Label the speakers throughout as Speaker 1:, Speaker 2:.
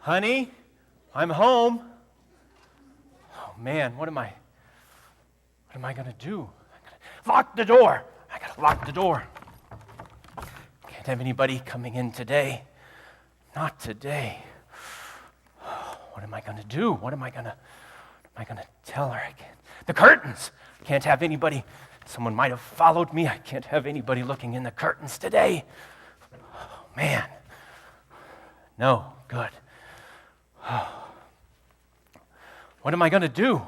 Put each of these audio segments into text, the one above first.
Speaker 1: Honey, I'm home. Oh man, what am I gonna do? Lock the door. I gotta lock the door. Can't have anybody coming in today. Not today. What am I gonna do? What am I gonna tell her? The curtains. Can't have anybody. Someone might have followed me. I can't have anybody looking in the curtains today. Oh, man. No, good. What am I going to do?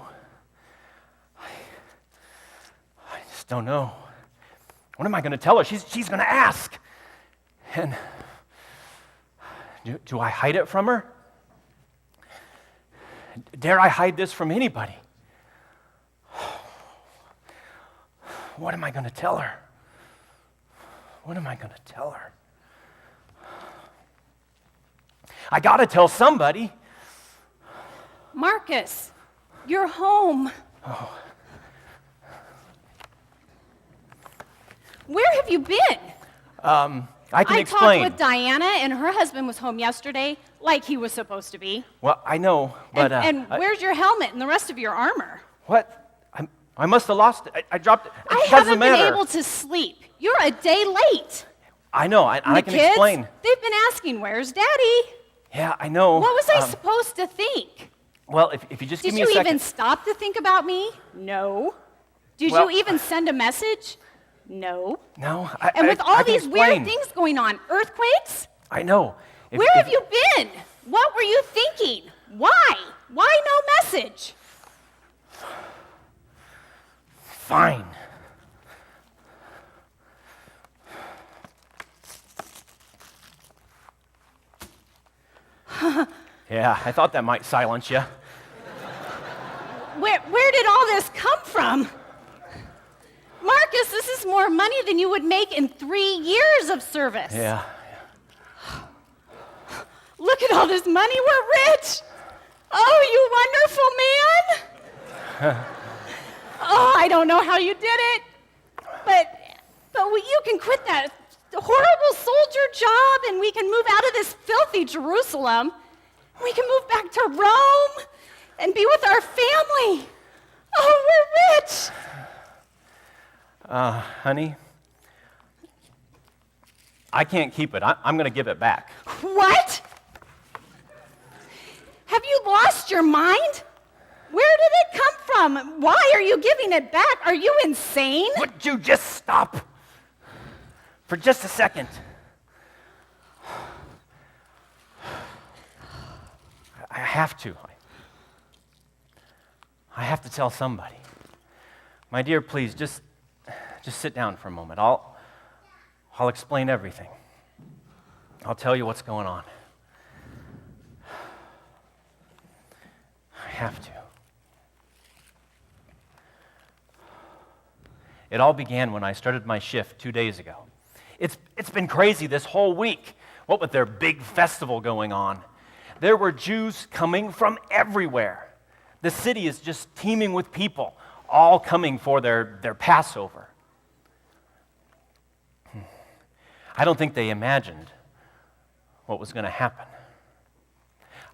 Speaker 1: I just don't know. What am I going to tell her? She's going to ask. And do I hide it from her? Dare I hide this from anybody? What am I going to tell her? What am I going to tell her? I got to tell somebody.
Speaker 2: Marcus, you're home.
Speaker 1: Oh.
Speaker 2: Where have you been?
Speaker 1: I can explain.
Speaker 2: I talked with Diana, and her husband was home yesterday, like he was supposed to be.
Speaker 1: Well, I know, but...
Speaker 2: And where's your helmet and the rest of your armor?
Speaker 1: What? I must have lost it. I dropped it.
Speaker 2: I haven't been able to sleep. You're a day late.
Speaker 1: I know. I can
Speaker 2: kids,
Speaker 1: explain.
Speaker 2: They've been asking, where's Daddy?
Speaker 1: Yeah, I know.
Speaker 2: What was I supposed to think?
Speaker 1: Well, if you just give me a second...
Speaker 2: Did you even stop to think about me? No. Did you even send a message? No.
Speaker 1: No.
Speaker 2: And with all these
Speaker 1: explain.
Speaker 2: weird things going on, earthquakes?
Speaker 1: I know.
Speaker 2: Where have you been? What were you thinking? Why? Why no message?
Speaker 1: Fine. Yeah, I thought that might silence you.
Speaker 2: Where did all this come from? Marcus, this is more money than you would make in 3 years of service.
Speaker 1: Yeah.
Speaker 2: Look at all this money. We're rich. Oh, you wonderful man. Oh, I don't know how you did it. But you can quit that horrible soldier job and we can move out of this filthy Jerusalem. We can move back to Rome and be with our family. Oh, we're rich.
Speaker 1: Honey, I can't keep it. I'm going to give it back.
Speaker 2: What? Have you lost your mind? Where did it come from? Why are you giving it back? Are you insane?
Speaker 1: Would you just stop for just a second? I have to. I have to tell somebody. My dear, please, just sit down for a moment. I'll explain everything. I'll tell you what's going on. I have to. It all began when I started my shift 2 days ago. It's been crazy this whole week. What with their big festival going on. There were Jews coming from everywhere. The city is just teeming with people, all coming for their Passover. I don't think they imagined what was going to happen.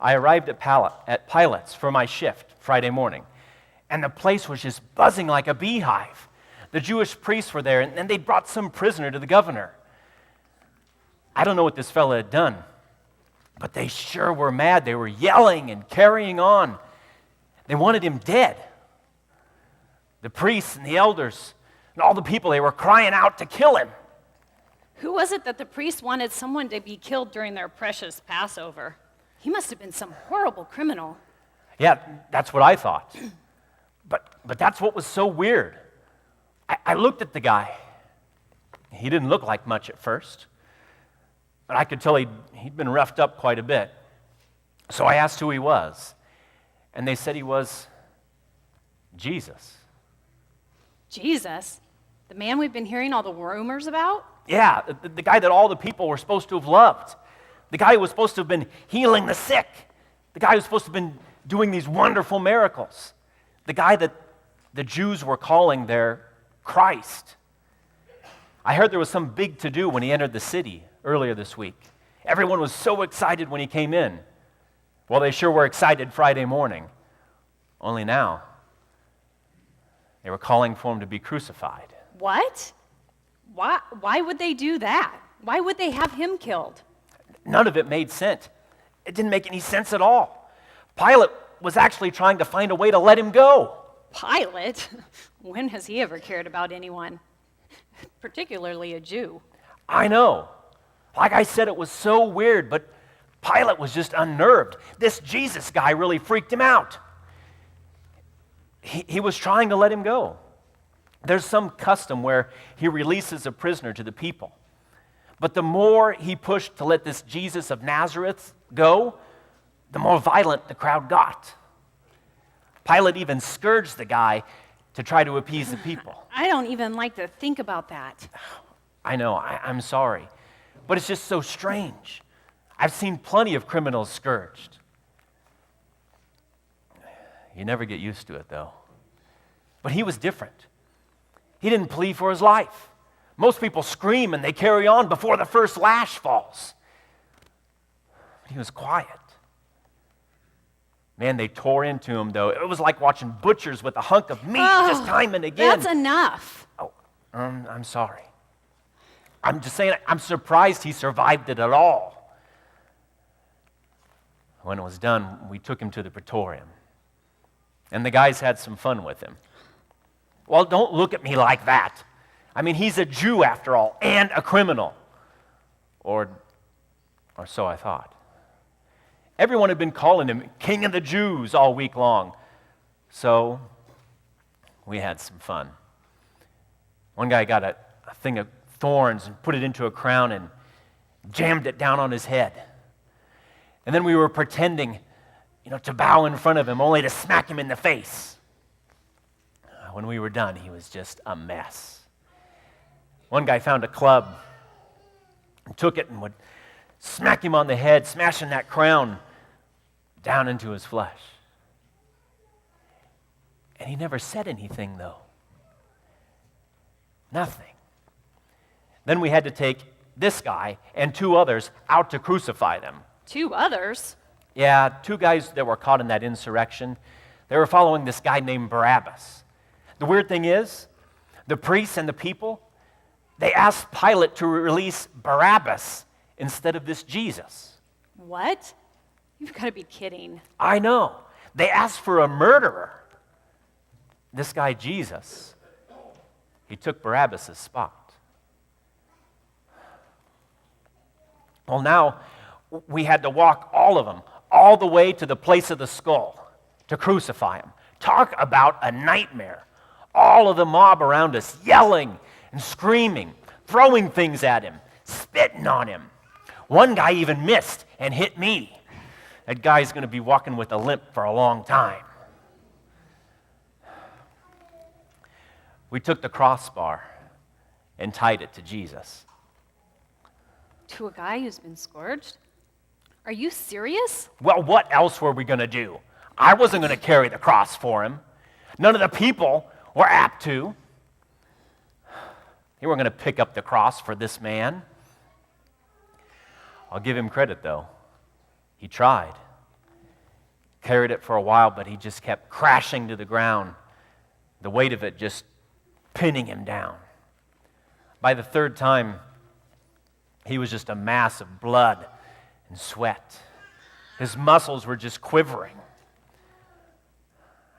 Speaker 1: I arrived at Pilate's for my shift Friday morning, and the place was just buzzing like a beehive. The Jewish priests were there, and they brought some prisoner to the governor. I don't know what this fella had done, but they sure were mad. They were yelling and carrying on. They wanted him dead. The priests and the elders and all the people, they were crying out to kill him.
Speaker 2: Who was it that the priests wanted someone to be killed during their precious Passover? He must have been some horrible criminal.
Speaker 1: Yeah, that's what I thought. But that's what was so weird. I looked at the guy. He didn't look like much at first, but I could tell he'd been roughed up quite a bit. So I asked who he was, and they said he was Jesus.
Speaker 2: Jesus? The man we've been hearing all the rumors about?
Speaker 1: Yeah, the guy that all the people were supposed to have loved. The guy who was supposed to have been healing the sick. The guy who was supposed to have been doing these wonderful miracles. The guy that the Jews were calling their Christ. I heard there was some big to-do when he entered the city earlier this week. Everyone was so excited when he came in. Well, they sure were excited Friday morning. Only now, they were calling for him to be crucified.
Speaker 2: What? Why would they do that? Why would they have him killed?
Speaker 1: None of it made sense. It didn't make any sense at all. Pilate was actually trying to find a way to let him go.
Speaker 2: Pilate? When has he ever cared about anyone? Particularly a Jew.
Speaker 1: I know. Like I said, it was so weird, but Pilate was just unnerved. This Jesus guy really freaked him out. He was trying to let him go. There's some custom where he releases a prisoner to the people. But the more he pushed to let this Jesus of Nazareth go, the more violent the crowd got. Pilate even scourged the guy to try to appease the people.
Speaker 2: I don't even like to think about that.
Speaker 1: I know, I'm sorry. But it's just so strange. I've seen plenty of criminals scourged. You never get used to it, though. But he was different. He didn't plead for his life. Most people scream and they carry on before the first lash falls. But he was quiet. Man, they tore into him, though. It was like watching butchers with a hunk of meat just time and again.
Speaker 2: That's enough.
Speaker 1: Oh, I'm sorry. I'm just saying, I'm surprised he survived it at all. When it was done, we took him to the Praetorium. And the guys had some fun with him. Well, don't look at me like that. I mean, he's a Jew after all, and a criminal. Or so I thought. Everyone had been calling him King of the Jews all week long. So we had some fun. One guy got a thing of thorns and put it into a crown and jammed it down on his head. And then we were pretending, to bow in front of him, only to smack him in the face. When we were done, he was just a mess. One guy found a club and took it and would smack him on the head, smashing that crown down into his flesh. And he never said anything, though. Nothing. Then we had to take this guy and two others out to crucify them.
Speaker 2: 2 others?
Speaker 1: Yeah, 2 guys that were caught in that insurrection. They were following this guy named Barabbas. The weird thing is, the priests and the people, they asked Pilate to release Barabbas instead of this Jesus.
Speaker 2: What? You've got to be kidding.
Speaker 1: I know. They asked for a murderer. This guy, Jesus, he took Barabbas' spot. Well, now we had to walk all of them, all the way to the place of the skull to crucify him. Talk about a nightmare. All of the mob around us yelling and screaming, throwing things at him, spitting on him. One guy even missed and hit me. That guy's going to be walking with a limp for a long time. We took the crossbar and tied it to Jesus.
Speaker 2: To a guy who's been scourged? Are you serious?
Speaker 1: Well, what else were we going to do? I wasn't going to carry the cross for him. None of the people were apt to. They weren't going to pick up the cross for this man. I'll give him credit, though. He tried. Carried it for a while, but he just kept crashing to the ground. The weight of it just pinning him down. By the 3rd time, he was just a mass of blood and sweat. His muscles were just quivering.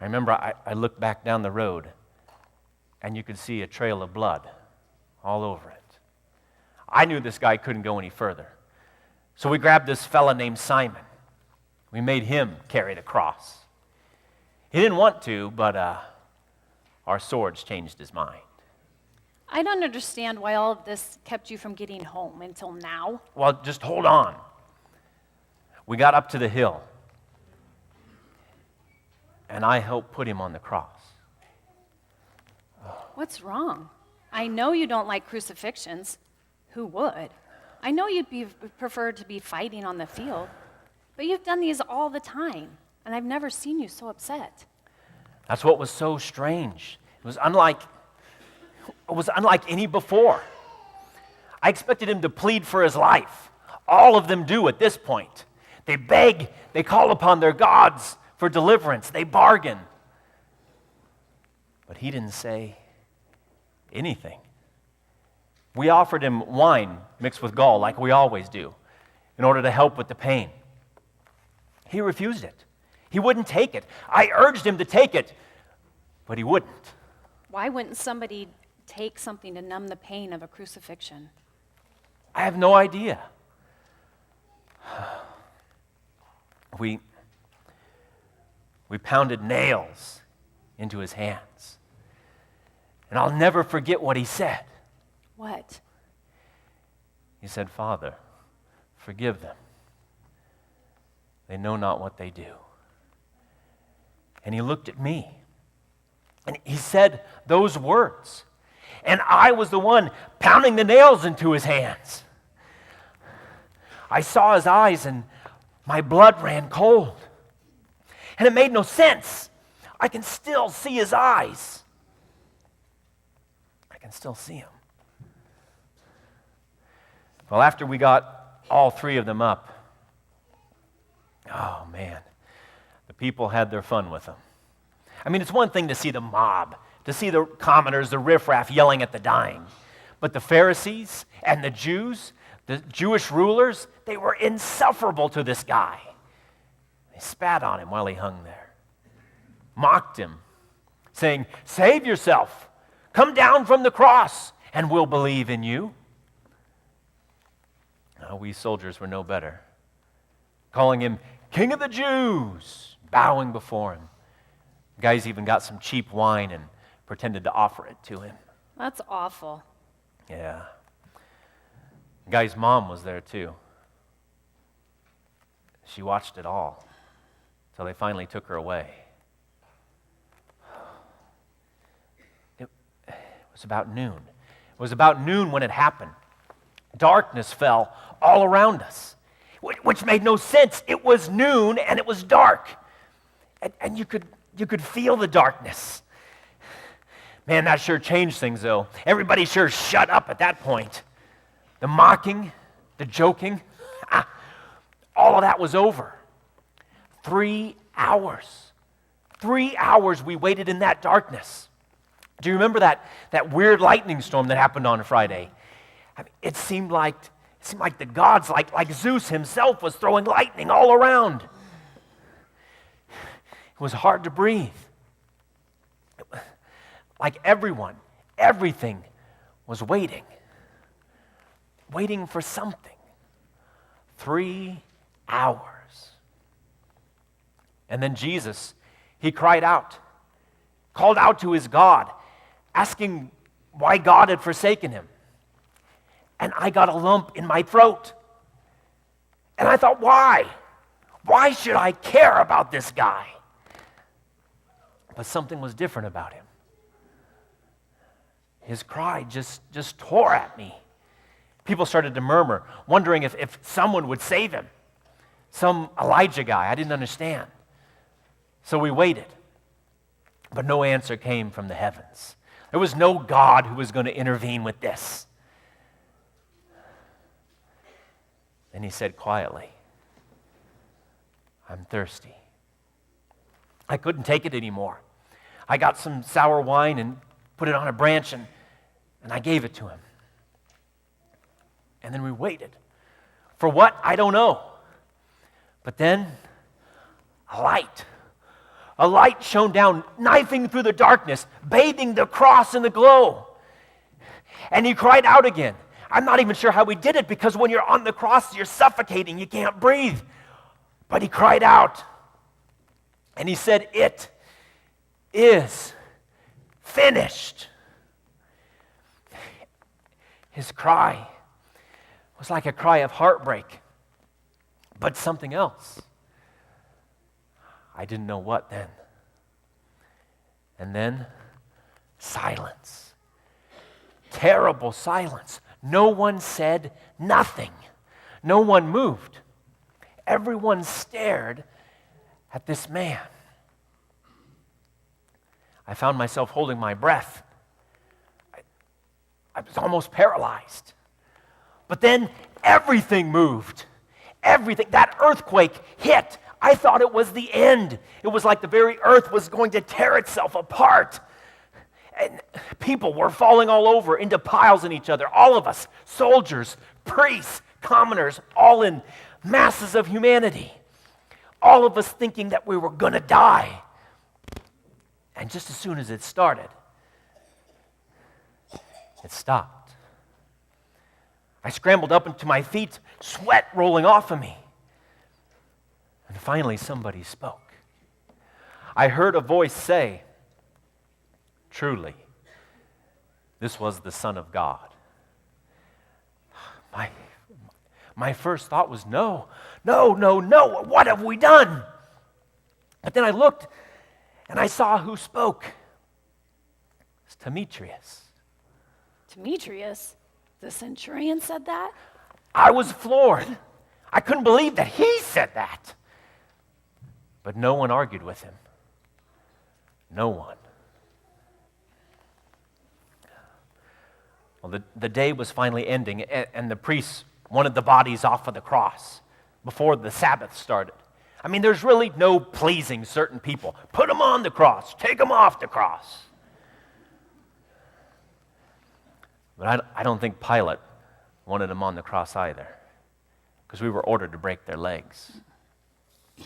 Speaker 1: I remember I looked back down the road, and you could see a trail of blood all over it. I knew this guy couldn't go any further. So we grabbed this fella named Simon. We made him carry the cross. He didn't want to, but our swords changed his mind.
Speaker 2: I don't understand why all of this kept you from getting home until now.
Speaker 1: Well, just hold on. We got up to the hill, and I helped put him on the cross.
Speaker 2: What's wrong? I know you don't like crucifixions. Who would? I know you'd prefer to be fighting on the field, but you've done these all the time, and I've never seen you so upset.
Speaker 1: That's what was so strange. It was unlike any before. I expected him to plead for his life. All of them do at this point. They beg, they call upon their gods for deliverance, they bargain. But he didn't say anything. We offered him wine mixed with gall, like we always do, in order to help with the pain. He refused it. He wouldn't take it. I urged him to take it, but he wouldn't.
Speaker 2: Why wouldn't somebody take something to numb the pain of a crucifixion?
Speaker 1: I have no idea. We pounded nails into his hands. And I'll never forget what he said.
Speaker 2: What?
Speaker 1: He said, "Father, forgive them. They know not what they do." And he looked at me. And he said those words. And I was the one pounding the nails into his hands. I saw his eyes and my blood ran cold. And it made no sense. I can still see his eyes. I can still see him. Well, after we got all three of them up, oh man, the people had their fun with them. I mean, it's one thing to see the mob, to see the commoners, the riffraff yelling at the dying. But the Pharisees and the Jews, the Jewish rulers, they were insufferable to this guy. They spat on him while he hung there, mocked him, saying, "Save yourself. Come down from the cross, and we'll believe in you." Now, we soldiers were no better, calling him King of the Jews, bowing before him. Guys even got some cheap wine and pretended to offer it to him.
Speaker 2: That's awful.
Speaker 1: Yeah. The guy's mom was there too. She watched it all till they finally took her away. It was about noon. It was about noon when it happened. Darkness fell all around us, which made no sense. It was noon and it was dark. And you could feel the darkness. Man, that sure changed things, though. Everybody sure shut up at that point. The mocking, the joking, all of that was over. 3 hours. 3 hours we waited in that darkness. Do you remember that weird lightning storm that happened on Friday? I mean, it seemed like the gods, like Zeus himself, was throwing lightning all around. It was hard to breathe. Like everything was waiting for something. 3 hours. And then Jesus, he called out to his God, asking why God had forsaken him. And I got a lump in my throat. And I thought, why? Why should I care about this guy? But something was different about him. His cry just tore at me. People started to murmur, wondering if someone would save him. Some Elijah guy, I didn't understand. So we waited. But no answer came from the heavens. There was no God who was going to intervene with this. Then he said quietly, "I'm thirsty." I couldn't take it anymore. I got some sour wine and put it on a branch and I gave it to him. And then we waited. For what? I don't know. But then a light shone down, knifing through the darkness, bathing the cross in the glow. And he cried out again. I'm not even sure how he did it, because when you're on the cross, you're suffocating, you can't breathe. But he cried out. And he said, "It is finished." His cry was like a cry of heartbreak, but something else. I didn't know what then. And then silence. Terrible silence. No one said nothing. No one moved. Everyone stared at this man. I found myself holding my breath. I was almost paralyzed. But then everything moved. everything, that earthquake hit. I thought it was the end. It was like the very earth was going to tear itself apart. And people were falling all over into piles in each other. All of us, soldiers, priests, commoners, all in masses of humanity. All of us thinking that we were going to die. And just as soon as it started, it stopped. I scrambled up into my feet, sweat rolling off of me. And finally, somebody spoke. I heard a voice say, "Truly, this was the Son of God." My first thought was, no, what have we done? But then I looked, and I saw who spoke. It's Demetrius.
Speaker 2: Demetrius? The centurion said that?
Speaker 1: I was floored. I couldn't believe that he said that. But no one argued with him. No one. Well, the day was finally ending, and the priests wanted the bodies off of the cross before the Sabbath started. I mean, there's really no pleasing certain people. Put them on the cross. Take them off the cross. But I don't think Pilate wanted them on the cross either, because we were ordered to break their legs.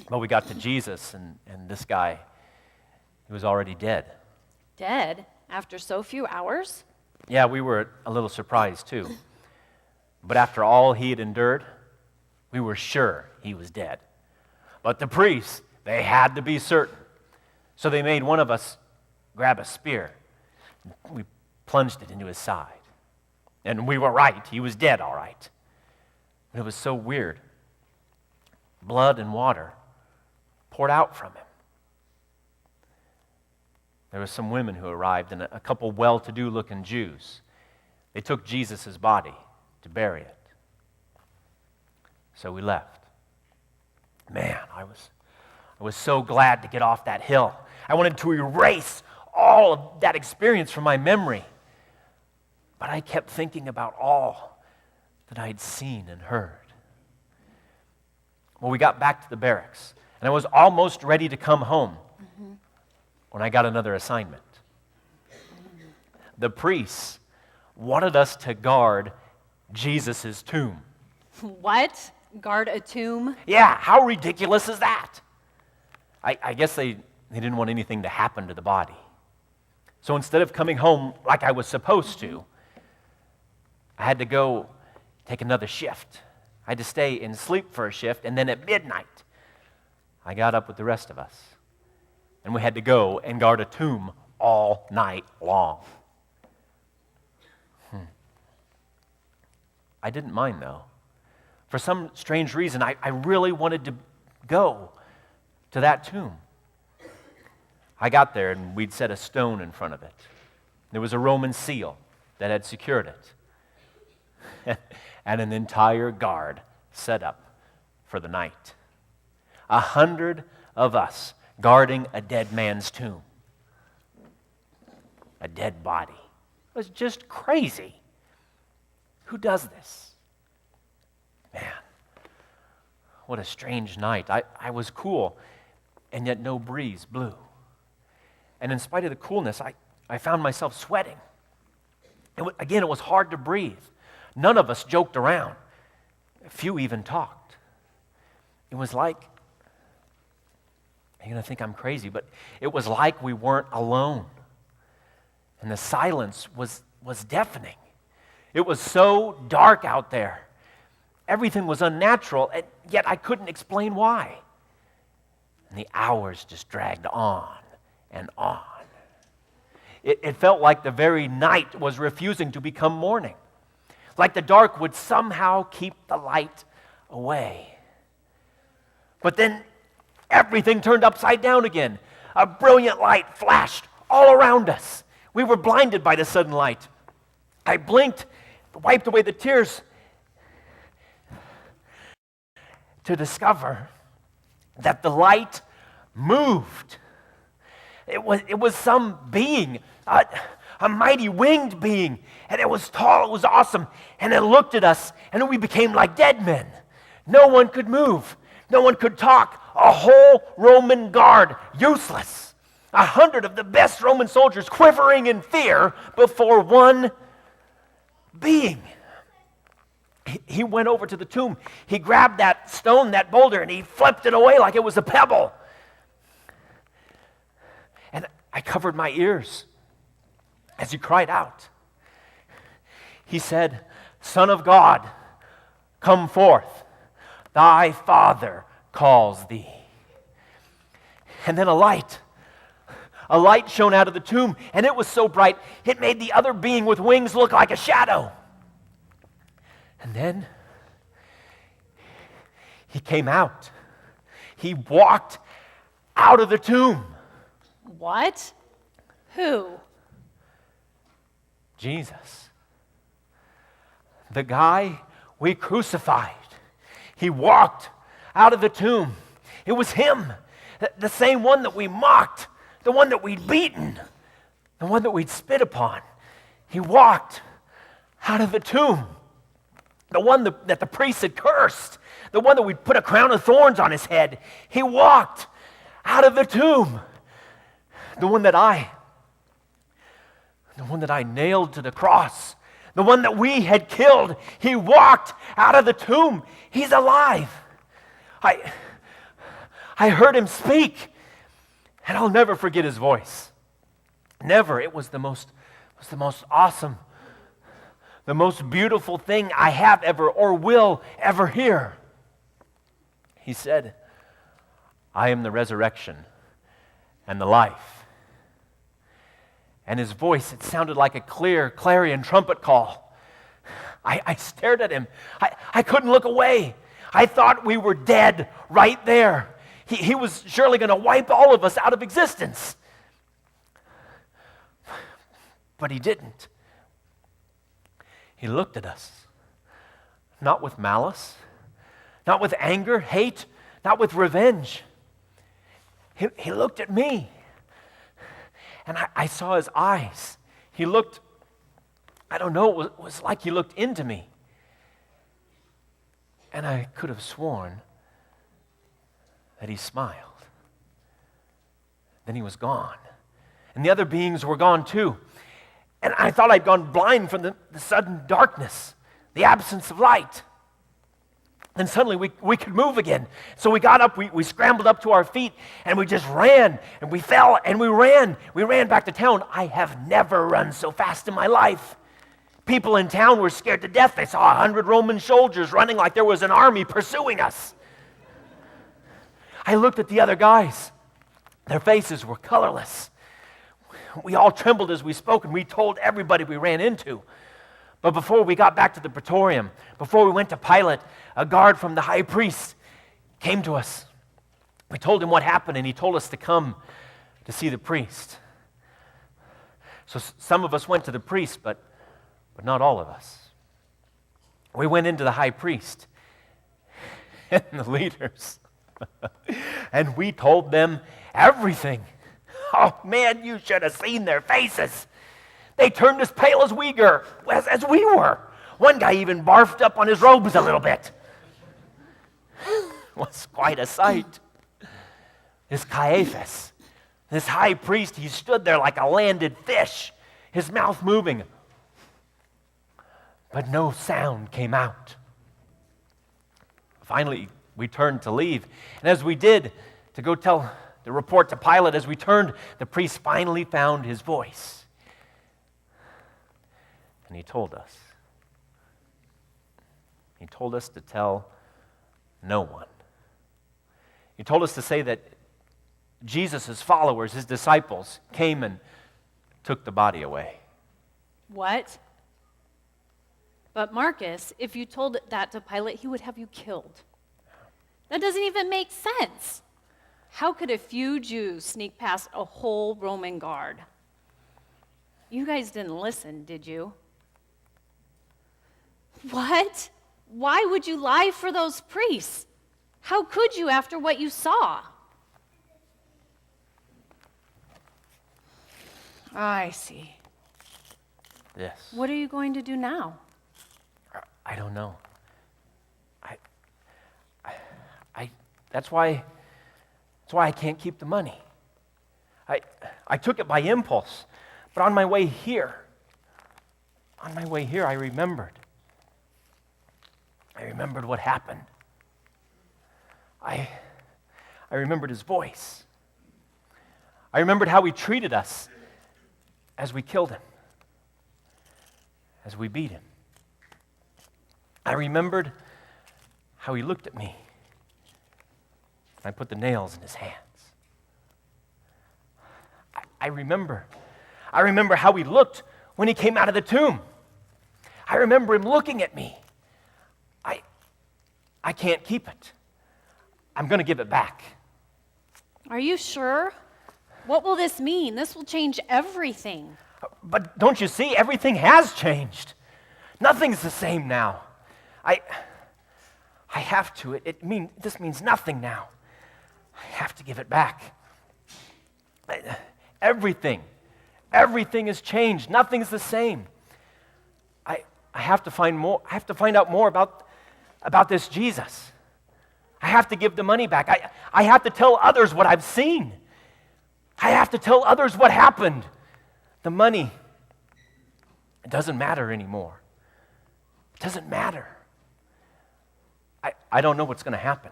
Speaker 1: But we got to Jesus, and this guy, he was already dead.
Speaker 2: Dead? After so few hours?
Speaker 1: Yeah, we were a little surprised too. But after all he had endured, we were sure he was dead. But the priests, they had to be certain. So they made one of us grab a spear. We plunged it into his side. And we were right. He was dead, all right. But it was so weird. Blood and water poured out from him. There were some women who arrived and a couple well-to-do looking Jews. They took Jesus' body to bury it. So we left. Man, I was so glad to get off that hill. I wanted to erase all of that experience from my memory. But I kept thinking about all that I'd seen and heard. Well, we got back to the barracks, and I was almost ready to come home when I got another assignment. The priests wanted us to guard Jesus' tomb.
Speaker 2: What? Guard a tomb?
Speaker 1: Yeah, how ridiculous is that? I guess they didn't want anything to happen to the body. So instead of coming home like I was supposed to, I had to go take another shift. I had to stay and sleep for a shift, and then at midnight, I got up with the rest of us, and we had to go and guard a tomb all night long. I didn't mind, though. For some strange reason, I really wanted to go to that tomb. I got there, and we'd set a stone in front of it. There was a Roman seal that had secured it. And an entire guard set up for the night. 100 of us guarding a dead man's tomb. A dead body. It was just crazy. Who does this? Man, what a strange night. I was cool, and yet no breeze blew. And in spite of the coolness, I found myself sweating. Again, it was hard to breathe. None of us joked around. Few even talked. It was like, you're going to think I'm crazy, but it was like we weren't alone. And the silence was deafening. It was so dark out there. Everything was unnatural, and yet I couldn't explain why. And the hours just dragged on and on. It felt like the very night was refusing to become morning. Like the dark would somehow keep the light away. But then everything turned upside down again. A brilliant light flashed all around us. We were blinded by the sudden light. I blinked, wiped away the tears, to discover that the light moved. It was some being, a mighty winged being, and it was tall, it was awesome, and it looked at us, and we became like dead men. No one could move. No one could talk. A whole Roman guard, useless. 100 of the best Roman soldiers quivering in fear before one being. He went over to the tomb. He grabbed that stone, that boulder, and he flipped it away like it was a pebble. And I covered my ears as he cried out. He said, "Son of God, come forth. Thy Father calls thee." And then a light shone out of the tomb, and it was so bright, it made the other being with wings look like a shadow. And then he came out. He walked out of the tomb.
Speaker 2: What? Who?
Speaker 1: Jesus. The guy we crucified. He walked out of the tomb. It was him, the same one that we mocked, the one that we'd beaten, the one that we'd spit upon. He walked out of the tomb. The one that the priest had cursed, the one that we'd put a crown of thorns on his head. He walked out of the tomb. The one that I nailed to the cross, the one that we had killed. He walked out of the tomb. He's alive. I heard him speak, and I'll never forget his voice. Never. It was the most awesome, the most beautiful thing I have ever or will ever hear. He said, "I am the resurrection and the life." And his voice, it sounded like a clear clarion trumpet call. I stared at him. I couldn't look away. I thought we were dead right there. He was surely going to wipe all of us out of existence. But he didn't. He looked at us, not with malice, not with anger, hate, not with revenge. He looked at me, and I saw his eyes. He looked, I don't know, it was like he looked into me. And I could have sworn that he smiled. Then he was gone. And the other beings were gone too. And I thought I'd gone blind from the sudden darkness, the absence of light. And suddenly we could move again. So we got up, we scrambled up to our feet, and we just ran, and we fell, and we ran. We ran back to town. I have never run so fast in my life. People in town were scared to death. They saw 100 Roman soldiers running like there was an army pursuing us. I looked at the other guys. Their faces were colorless. We all trembled as we spoke, and we told everybody we ran into. But before we got back to the praetorium, before we went to Pilate, a guard from the high priest came to us. We told him what happened, and he told us to come to see the priest. So some of us went to the priest, but not all of us. We went into the high priest and the leaders, and we told them everything. Oh man, you should have seen their faces. They turned as pale as we were. One guy even barfed up on his robes a little bit. It was quite a sight. This Caiaphas, this high priest, he stood there like a landed fish, his mouth moving. But no sound came out. Finally, we turned to leave. And as we did, to go tell the report to Pilate, as we turned, the priest finally found his voice. And he told us. He told us to tell no one. He told us to say that Jesus' followers, his disciples, came and took the body away.
Speaker 2: What? But Marcus, if you told that to Pilate, he would have you killed. That doesn't even make sense. How could a few Jews sneak past a whole Roman guard? You guys didn't listen, did you? What? Why would you lie for those priests? How could you after what you saw? I see.
Speaker 1: Yes.
Speaker 2: What are you going to do now?
Speaker 1: I don't know. That's why I can't keep the money. I took it by impulse, but on my way here, I remembered. I remembered what happened. I remembered his voice. I remembered how he treated us as we killed him, as we beat him. I remembered how he looked at me. I put the nails in his hands. I remember how he looked when he came out of the tomb. I remember him looking at me. I can't keep it. I'm going to give it back.
Speaker 2: Are you sure? What will this mean? This will change everything.
Speaker 1: But don't you see? Everything has changed. Nothing's the same now. I have to. This means nothing now. I have to give it back. Everything has changed. Nothing's the same. I have to find more. I have to find out more about this Jesus. I have to give the money back. I have to tell others what I've seen. I have to tell others what happened. The money, it doesn't matter anymore. It doesn't matter. I don't know what's going to happen,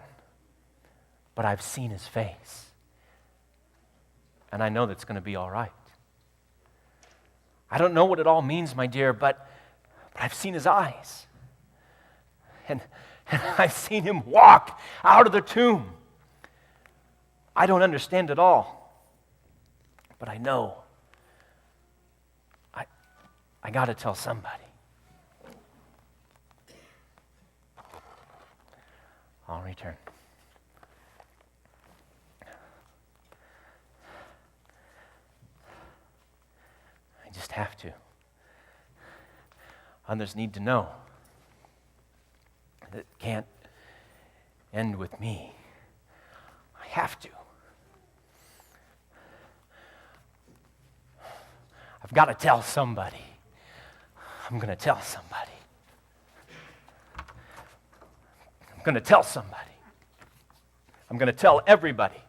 Speaker 1: but I've seen his face. And I know that's going to be all right. I don't know what it all means, my dear, but I've seen his eyes. And I've seen him walk out of the tomb. I don't understand it all, but I know I got to tell somebody. I'll return. I just have to. Others need to know. It can't end with me. I have to. I've got to tell somebody. I'm going to tell somebody. I'm going to tell somebody. I'm going to tell everybody.